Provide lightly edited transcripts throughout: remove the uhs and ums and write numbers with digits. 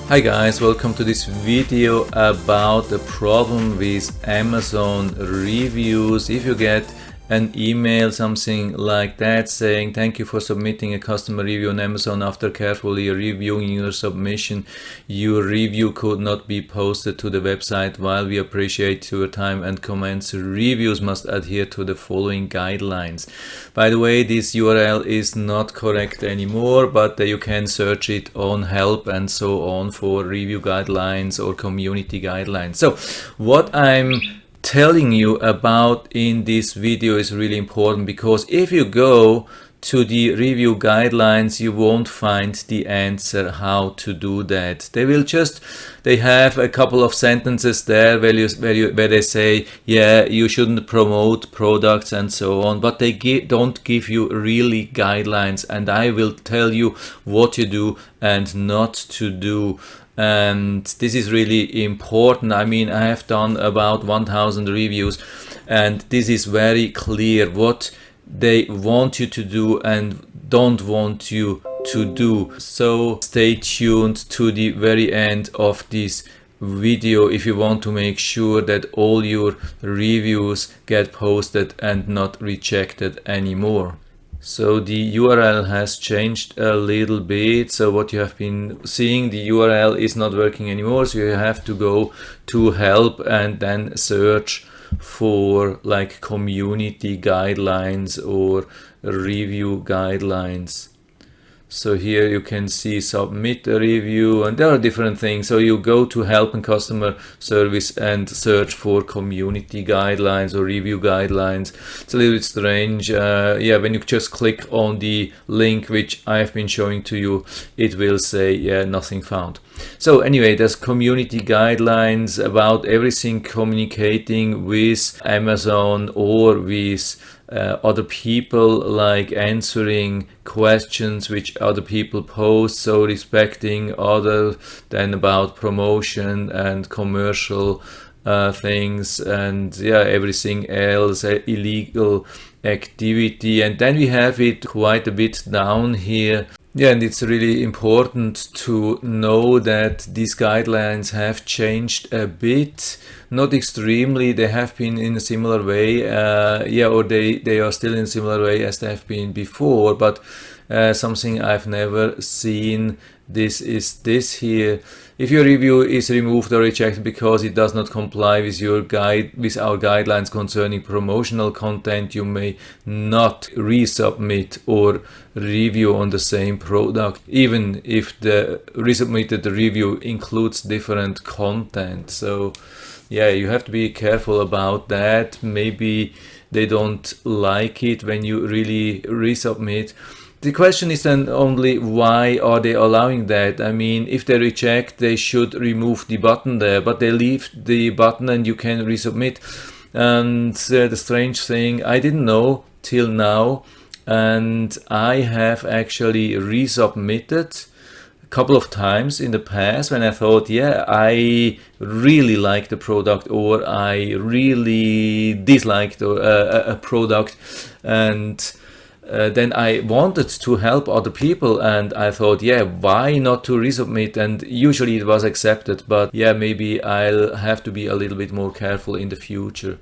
Hi guys, welcome to this video about the problem with Amazon reviews. If you get an email, something like that, saying thank you for submitting a customer review on Amazon, after carefully reviewing your submission, your review could not be posted to the website. While we appreciate your time and comments, reviews must adhere to the following guidelines. By the way, this URL is not correct anymore, but you can search it on help and so on for review guidelines or community guidelines. So what I'm telling you about in this video is really important, because if you go to the review guidelines, you won't find the answer how to do that. They have a couple of sentences there where they say, yeah, you shouldn't promote products and so on, but they don't give you really guidelines, and I will tell you what to do and not to do. And this is really important. I mean, I have done about 1000 reviews, and this is very clear what they want you to do and don't want you to do. So stay tuned to the very end of this video if you want to make sure that all your reviews get posted and not rejected anymore. So the URL has changed a little bit. So what you have been seeing, the URL is not working anymore. So you have to go to help and then search for like community guidelines or review guidelines. So here you can see submit a review, and there are different things. So you go to help and customer service and search for community guidelines or review guidelines. It's a little bit strange. When you just click on the link which I've been showing to you, it will say, yeah, nothing found. So anyway, there's community guidelines about everything communicating with Amazon or with other people, like answering questions which other people post, so respecting other than about promotion and commercial things, and everything else, illegal activity. And then we have it quite a bit down here. And it's really important to know that these guidelines have changed a bit, not extremely. They have been in a similar way, or they are still in a similar way as they have been before, but something I've never seen. This is this here. If your review is removed or rejected because it does not comply with our guidelines concerning promotional content, you may not resubmit or review on the same product, even if the resubmitted review includes different content. So you have to be careful about that. Maybe they don't like it when you really resubmit. The question is then only, why are they allowing that? I mean, if they reject, they should remove the button there, but they leave the button and you can resubmit. And the strange thing, I didn't know till now, and I have actually resubmitted a couple of times in the past when I thought, I really like the product, or I really disliked a product, and then I wanted to help other people, and I thought, why not to resubmit? And usually it was accepted, but maybe I'll have to be a little bit more careful in the future.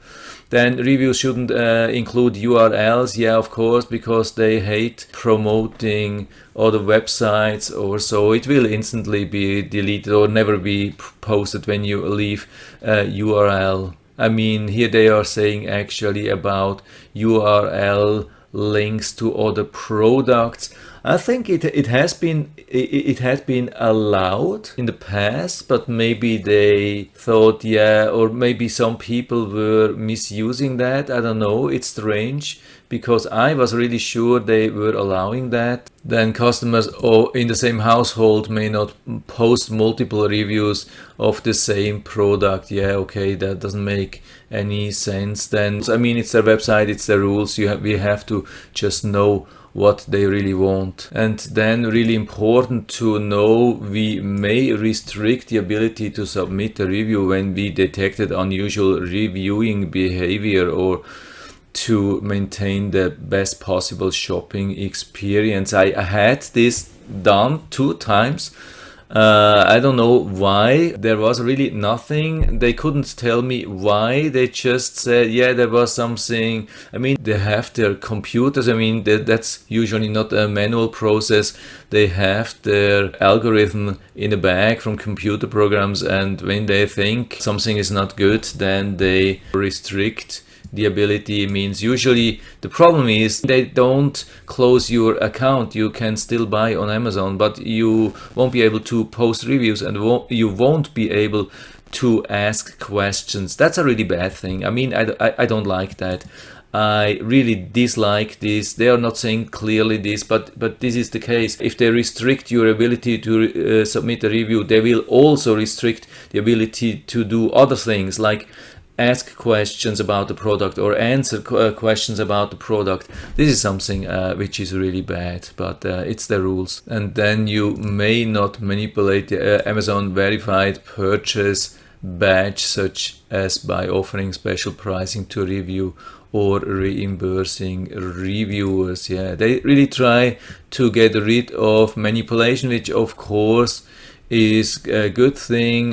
Then reviews shouldn't include URLs, of course, because they hate promoting other websites or so. It will instantly be deleted or never be posted when you leave a URL. I mean, here they are saying actually about URL links to other products. I think it had been allowed in the past, but maybe they thought, or maybe some people were misusing that. I don't know. It's strange, because I was really sure they were allowing that. Then customers in the same household may not post multiple reviews of the same product. That doesn't make any sense then. I mean, it's their website, it's their rules. We have to just know what they really want. And then really important to know, we may restrict the ability to submit a review when we detected unusual reviewing behavior, or to maintain the best possible shopping experience. I had this done 2 times I don't know why. There was really nothing. They couldn't tell me why. They just said, yeah, there was something. I mean, they have their computers. I mean, that's usually not a manual process. They have their algorithm in the back from computer programs, and when they think something is not good, then they restrict the ability. Means usually the problem is they don't close your account. You can still buy on Amazon, but you won't be able to post reviews, and you won't be able to ask questions. That's a really bad thing. I mean, I don't like that. I really dislike this. They are not saying clearly this, but this is the case. If they restrict your ability to submit a review, they will also restrict the ability to do other things like ask questions about the product or answer questions about the product. This is something which is really bad, but it's the rules. And then you may not manipulate the Amazon verified purchase badge, such as by offering special pricing to review or reimbursing reviewers. Yeah, they really try to get rid of manipulation, which of course is a good thing.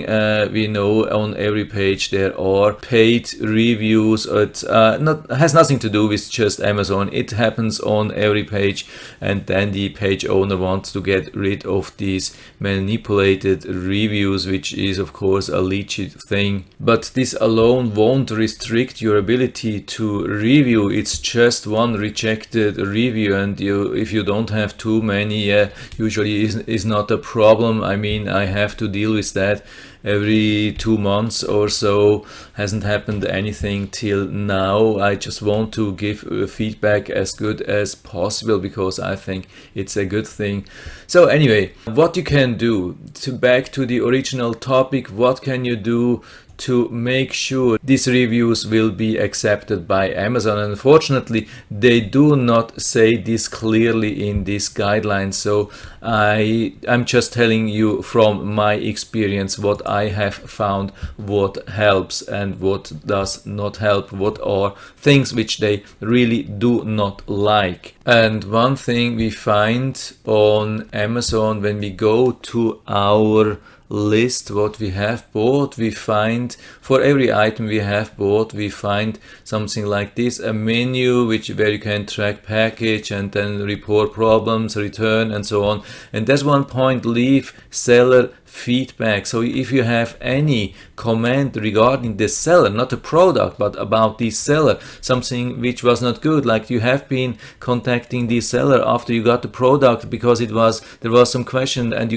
We know on every page there are paid reviews. It has nothing to do with just Amazon. It happens on every page, and then the page owner wants to get rid of these manipulated reviews, which is of course a legit thing. But this alone won't restrict your ability to review. It's just one rejected review, and if you don't have too many, usually is not a problem. I mean, I have to deal with that every 2 months or so. Hasn't happened anything till now. I just want to give feedback as good as possible because I think it's a good thing. So anyway, what you can do, back to the original topic, what can you do to make sure these reviews will be accepted by Amazon? Unfortunately, they do not say this clearly in these guidelines, so I'm just telling you from my experience what I have found, what helps and what does not help, what are things which they really do not like. And one thing we find on Amazon when we go to our list what we have bought, we find for every item we have bought, we find something like this, a menu where you can track package and then report problems, return and so on. And there's one point, leave seller feedback. So if you have any comment regarding the seller, not the product, but about the seller, something which was not good, like you have been contacting the seller after you got the product because there was some question and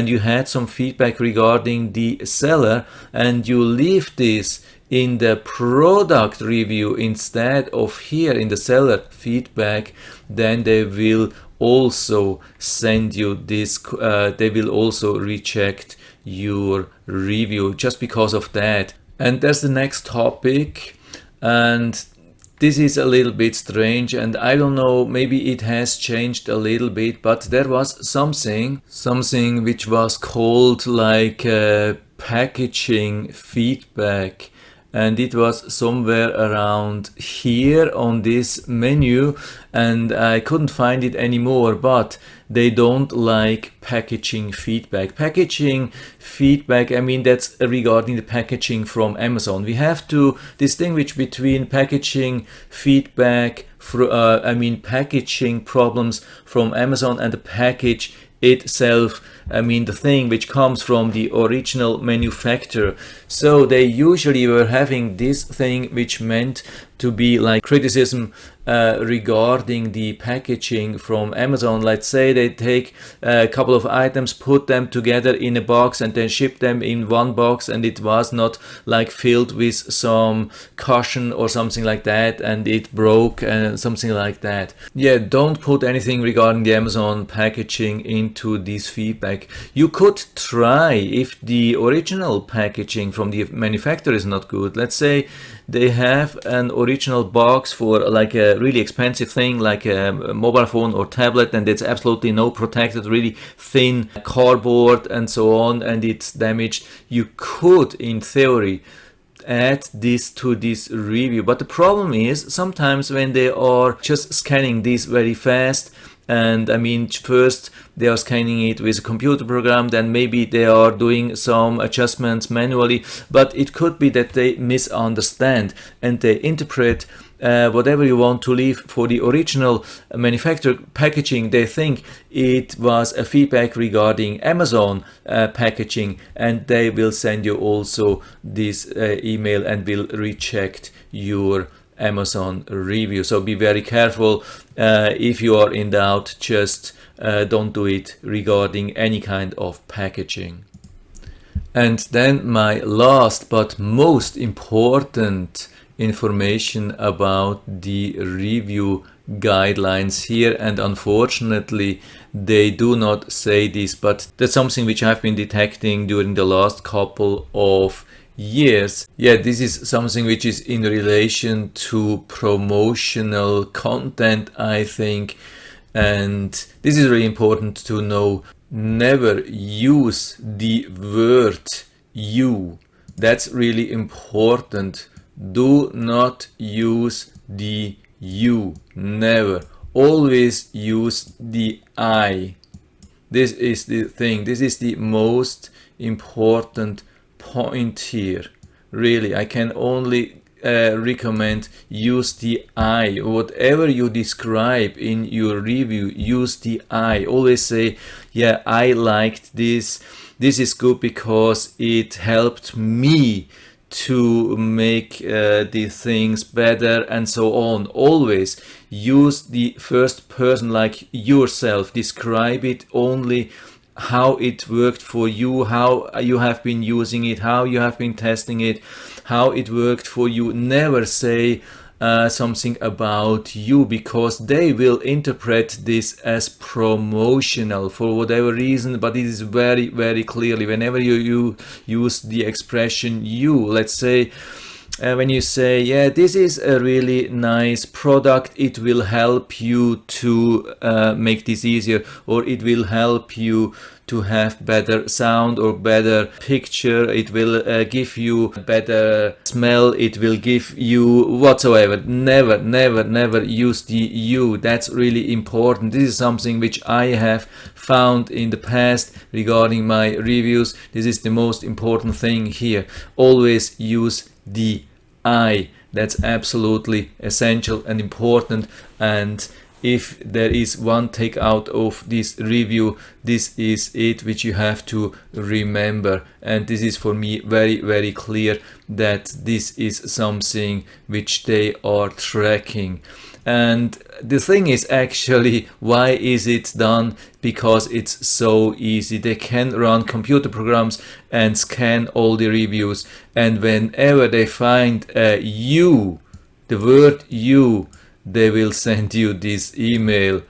you had some feedback regarding the seller, and you leave this in the product review instead of here in the seller feedback, then they will also send you this, they will also reject your review just because of that. And that's the next topic, and this is a little bit strange, and I don't know, maybe it has changed a little bit, but there was something which was called like packaging feedback, and it was somewhere around here on this menu, and I couldn't find it anymore. But they don't like packaging feedback. Packaging feedback, I mean, that's regarding the packaging from Amazon. We have to distinguish between packaging feedback, packaging problems from Amazon and the package itself, I mean the thing which comes from the original manufacturer. So they usually were having this thing which meant to be like criticism regarding the packaging from Amazon. Let's say they take a couple of items, put them together in a box and then ship them in one box, and it was not like filled with some cushion or something like that, and it broke and something like that. Yeah, don't put anything regarding the Amazon packaging into this feedback. You could try if the original packaging from the manufacturer is not good. Let's say they have an original box for like a really expensive thing like a mobile phone or tablet, and it's absolutely no protected, really thin cardboard and so on, and it's damaged. You could, in theory, add this to this review. But the problem is sometimes when they are just scanning this very fast, And I mean, first they are scanning it with a computer program, then maybe they are doing some adjustments manually, but it could be that they misunderstand and they interpret whatever you want to leave for the original manufacturer packaging. They think it was a feedback regarding Amazon packaging, and they will send you also this email and will reject your Amazon review. So be very careful. If you are in doubt, just don't do it regarding any kind of packaging. And then my last but most important information about the review guidelines here, and unfortunately they do not say this, but that's something which I've been detecting during the last couple of years. Yeah, this is something which is in relation to promotional content, I think, and this is really important to know. Never use the word you. That's really important. Do not use the you. Never. Always use the I. This is the thing. This is the most important point here. Really, I can only recommend use the I. Whatever you describe in your review, use the I. Always say, yeah, I liked this. This is good because it helped me to make the things better, and so on. Always use the first person, like yourself. Describe it only how it worked for you, how you have been using it, how you have been testing it, how it worked for you. Never say something about you, because they will interpret this as promotional for whatever reason. But it is very, very clearly, whenever you use the expression you, let's say when you say, yeah, this is a really nice product, it will help you to make this easier, or it will help you to have better sound or better picture, it will give you better smell, it will give you whatsoever. Never, never, never use the you. That's really important. This is something which I have found in the past regarding my reviews. This is the most important thing here. Always use the I. That's absolutely essential and important. And if there is one takeout of this review, this is it, which you have to remember. And this is for me very, very clear that this is something which they are tracking. And the thing is, actually, why is it done? Because it's so easy. They can run computer programs and scan all the reviews, and whenever they find you, the word you, they will send you this email.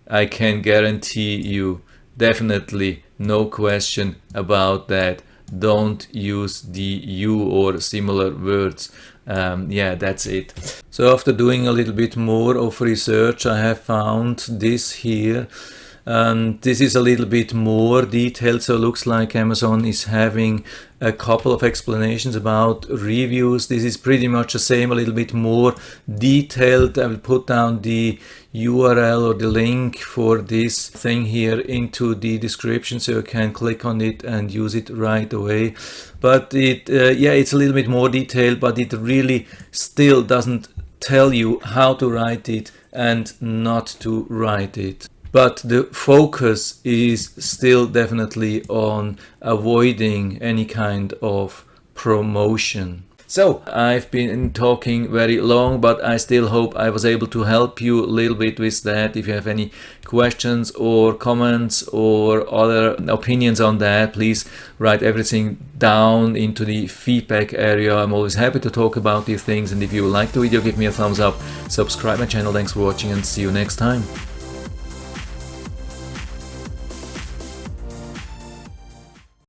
I can guarantee you, definitely, no question about that. Don't use the you or similar words. Yeah, that's it. So after doing a little bit more of research, I have found this here. This is a little bit more detailed, so it looks like Amazon is having a couple of explanations about reviews. This is pretty much the same, a little bit more detailed. I will put down the URL or the link for this thing here into the description, so you can click on it and use it right away. But yeah, it's a little bit more detailed, but it really still doesn't tell you how to write it and not to write it. But the focus is still definitely on avoiding any kind of promotion. So I've been talking very long, but I still hope I was able to help you a little bit with that. If you have any questions or comments or other opinions on that, please write everything down into the feedback area. I'm always happy to talk about these things. And if you like the video, give me a thumbs up, subscribe my channel. Thanks for watching and see you next time.